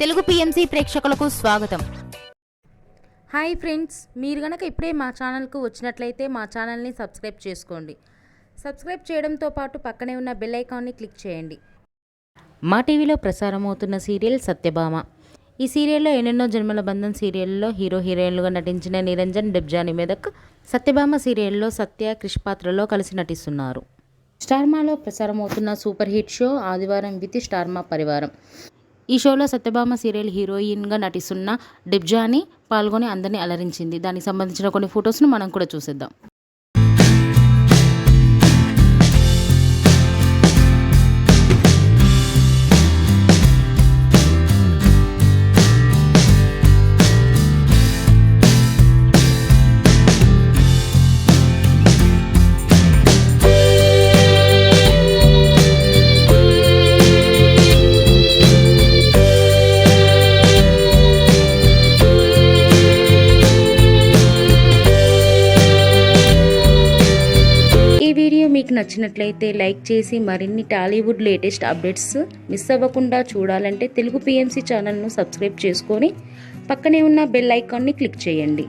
Telugu PMC ప్రేక్షకులకు స్వాగతం. Hi friends, మీరు గనక ఇప్పుడే మా ఛానల్కు వచ్చినట్లయితే మా ఛానల్ని సబ్స్క్రైబ్ చేసుకోండి. సబ్స్క్రైబ్ చేయడంతో పాటు పక్కనే ఉన్న బెల్ ఐకాన్ని క్లిక్ చేయండి. మా టీవీలో ప్రసారమవుతున్న సీరియల్ సత్యభామ. ఈ సీరియల్లో ఎన్నెన్నో జన్మల బంధం సీరియల్లో హీరో హీరోయిన్లుగా నటించిన నిరంజన్, డెబ్జాని మెదక్ సత్యభామ సీరియల్లో సత్య, క్రిష్ పాత్రలో కలిసి నటిస్తున్నారు. స్టార్మాలో ప్రసారమవుతున్న సూపర్ హిట్ షో ఆదివారం విత్ స్టార్మా పరివారం. ఈ షోలో సత్యభామ సీరియల్ హీరోయిన్గా నటిస్తున్న డెబ్జాని పాల్గొని అందరినీ అలరించింది. దానికి సంబంధించిన కొన్ని ఫొటోస్ను మనం కూడా చూసేద్దాం. మీకు నచ్చినట్లయితే లైక్ చేసి మరిన్ని టాలీవుడ్ లేటెస్ట్ అప్డేట్స్ మిస్ అవ్వకుండా చూడాలంటే తెలుగు పిఎంసి ఛానల్ను సబ్స్క్రైబ్ చేసుకొని పక్కనే ఉన్న బెల్ ఐకాన్ని క్లిక్ చేయండి.